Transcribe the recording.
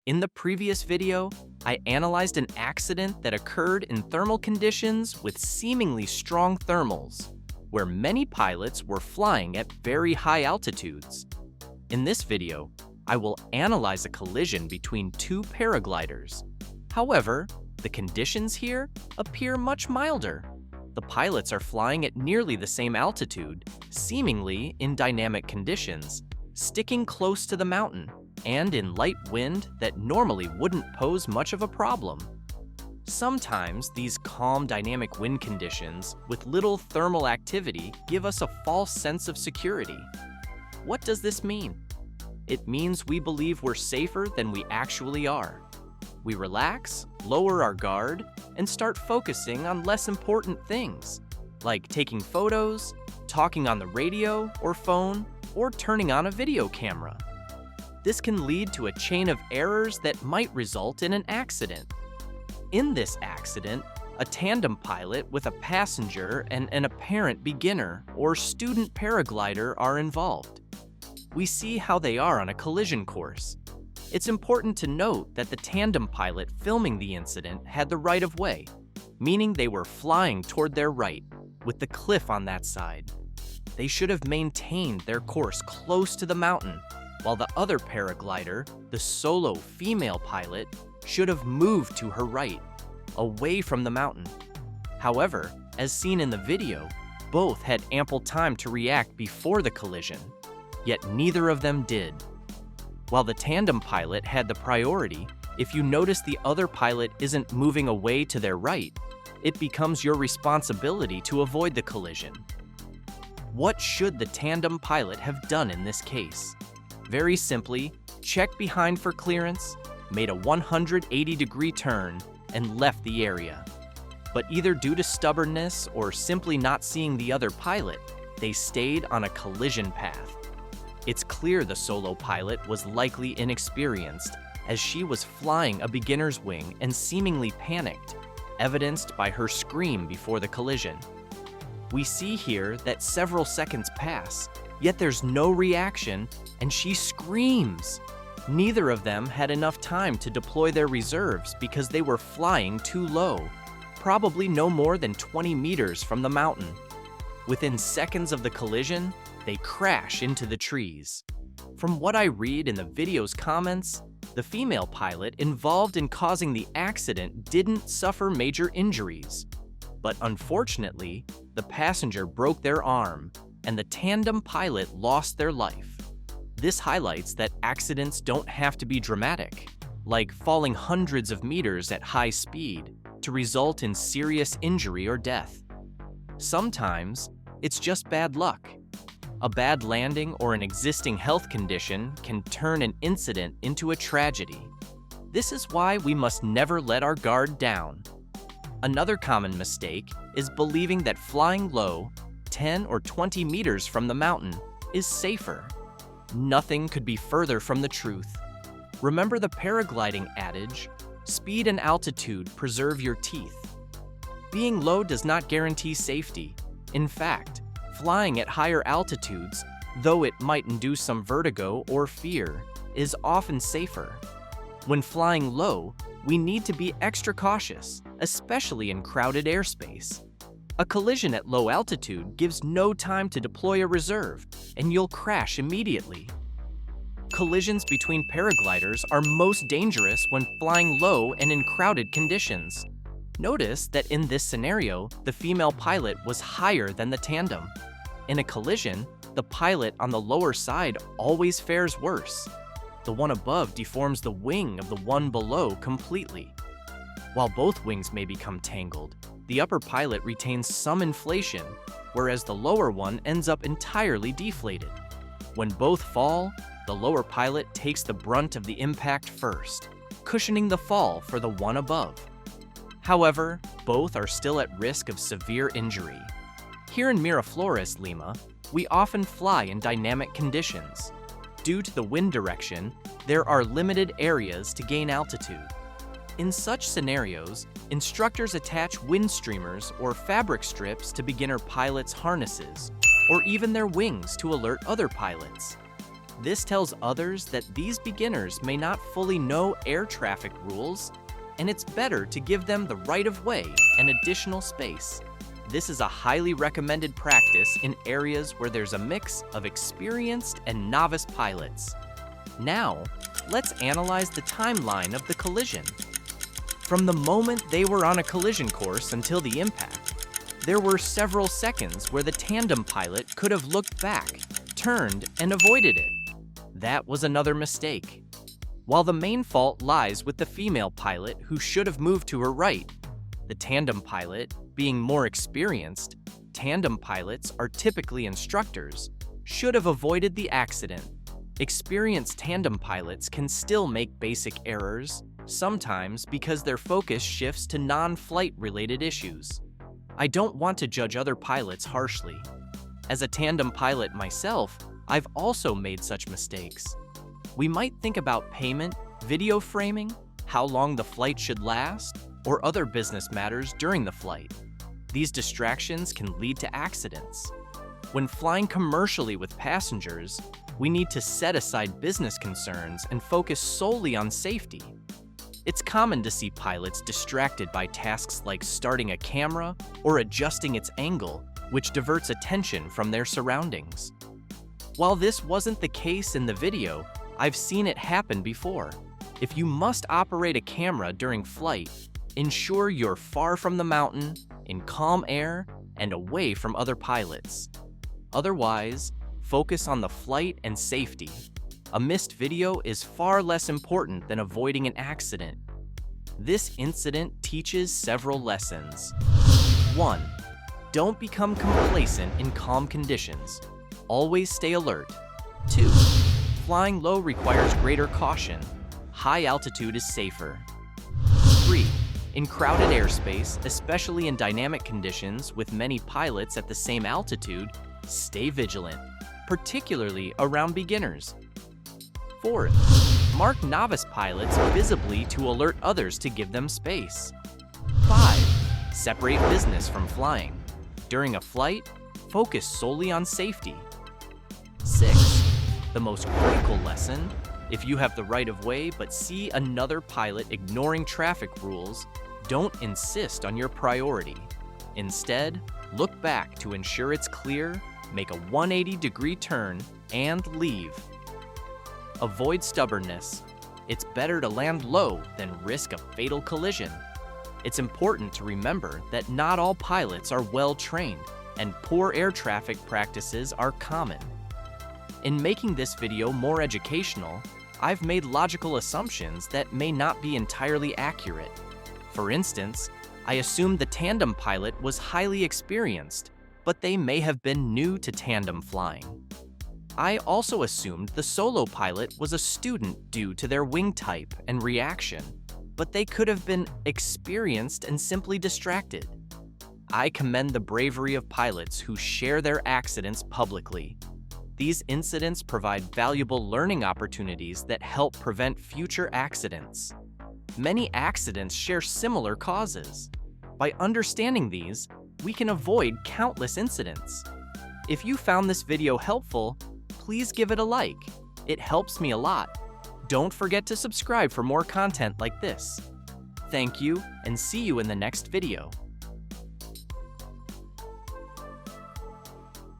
In the previous video, I analyzed an accident that occurred in thermal conditions with seemingly strong thermals, where many pilots were flying at very high altitudes. In this video, I will analyze a collision between two paragliders. However, the conditions here appear much milder. The pilots are flying at nearly the same altitude, seemingly in dynamic conditions, sticking close to the mountain, and in light wind that normally wouldn't pose much of a problem. Sometimes these calm dynamic wind conditions with little thermal activity give us a false sense of security. What does this mean? It means we believe we're safer than we actually are. We relax, lower our guard, and start focusing on less important things, like taking photos, talking on the radio or phone, or turning on a video camera. This can lead to a chain of errors that might result in an accident. In this accident, a tandem pilot with a passenger and an apparent beginner or student paraglider are involved. We see how they are on a collision course. It's important to note that the tandem pilot filming the incident had the right of way, meaning they were flying toward their right, with the cliff on that side. They should have maintained their course close to the mountain, while the other paraglider, the solo female pilot, should have moved to her right, away from the mountain. However, as seen in the video, both had ample time to react before the collision, yet neither of them did. While the tandem pilot had the priority, if you notice the other pilot isn't moving away to their right, it becomes your responsibility to avoid the collision. What should the tandem pilot have done in this case? Very simply, check behind for clearance, made a 180-degree turn, and left the area. But either due to stubbornness or simply not seeing the other pilot, they stayed on a collision path. It's clear the solo pilot was likely inexperienced, as she was flying a beginner's wing and seemingly panicked, evidenced by her scream before the collision. We see here that several seconds pass, yet there's no reaction, and she screams. Neither of them had enough time to deploy their reserves because they were flying too low, probably no more than 20 meters from the mountain. Within seconds of the collision, they crash into the trees. From what I read in the video's comments, the female pilot involved in causing the accident didn't suffer major injuries. But unfortunately, the passenger broke their arm, and the tandem pilot lost their life. This highlights that accidents don't have to be dramatic, like falling hundreds of meters at high speed, to result in serious injury or death. Sometimes, it's just bad luck. A bad landing or an existing health condition can turn an incident into a tragedy. This is why we must never let our guard down. Another common mistake is believing that flying low, 10 or 20 meters from the mountain, is safer. Nothing could be further from the truth. Remember the paragliding adage, speed and altitude preserve your teeth. Being low does not guarantee safety. In fact, flying at higher altitudes, though it might induce some vertigo or fear, is often safer. When flying low, we need to be extra cautious, especially in crowded airspace. A collision at low altitude gives no time to deploy a reserve, and you'll crash immediately. Collisions between paragliders are most dangerous when flying low and in crowded conditions. Notice that in this scenario, the female pilot was higher than the tandem. In a collision, the pilot on the lower side always fares worse. The one above deforms the wing of the one below completely. While both wings may become tangled, the upper pilot retains some inflation, whereas the lower one ends up entirely deflated. When both fall, the lower pilot takes the brunt of the impact first, cushioning the fall for the one above. However, both are still at risk of severe injury. Here in Miraflores, Lima, we often fly in dynamic conditions. Due to the wind direction, there are limited areas to gain altitude. In such scenarios, instructors attach wind streamers or fabric strips to beginner pilots' harnesses, or even their wings to alert other pilots. This tells others that these beginners may not fully know air traffic rules, and it's better to give them the right of way and additional space. This is a highly recommended practice in areas where there's a mix of experienced and novice pilots. Now, let's analyze the timeline of the collision. From the moment they were on a collision course until the impact, there were several seconds where the tandem pilot could have looked back, turned, and avoided it. That was another mistake. While the main fault lies with the female pilot who should have moved to her right, the tandem pilot, being more experienced, tandem pilots are typically instructors, should have avoided the accident. Experienced tandem pilots can still make basic errors, sometimes because their focus shifts to non-flight related issues. I don't want to judge other pilots harshly. As a tandem pilot myself, I've also made such mistakes. We might think about payment, video framing, how long the flight should last, or other business matters during the flight. These distractions can lead to accidents. When flying commercially with passengers, we need to set aside business concerns and focus solely on safety. It's common to see pilots distracted by tasks like starting a camera or adjusting its angle, which diverts attention from their surroundings. While this wasn't the case in the video, I've seen it happen before. If you must operate a camera during flight, ensure you're far from the mountain, in calm air, and away from other pilots. Otherwise, focus on the flight and safety. A missed video is far less important than avoiding an accident. This incident teaches several lessons. 1. Don't become complacent in calm conditions. Always stay alert. 2. Flying low requires greater caution. High altitude is safer. 3. In crowded airspace, especially in dynamic conditions with many pilots at the same altitude, stay vigilant, particularly around beginners. 4. Mark novice pilots visibly to alert others to give them space. 5. Separate business from flying. During a flight, focus solely on safety. 6. The most critical lesson: if you have the right of way but see another pilot ignoring traffic rules, don't insist on your priority. Instead, look back to ensure it's clear, make a 180-degree turn, and leave. Avoid stubbornness. It's better to land low than risk a fatal collision. It's important to remember that not all pilots are well trained, and poor air traffic practices are common. In making this video more educational, I've made logical assumptions that may not be entirely accurate. For instance, I assumed the tandem pilot was highly experienced, but they may have been new to tandem flying. I also assumed the solo pilot was a student due to their wing type and reaction, but they could have been experienced and simply distracted. I commend the bravery of pilots who share their accidents publicly. These incidents provide valuable learning opportunities that help prevent future accidents. Many accidents share similar causes. By understanding these, we can avoid countless incidents. If you found this video helpful, please give it a like. It helps me a lot. Don't forget to subscribe for more content like this. Thank you, and see you in the next video.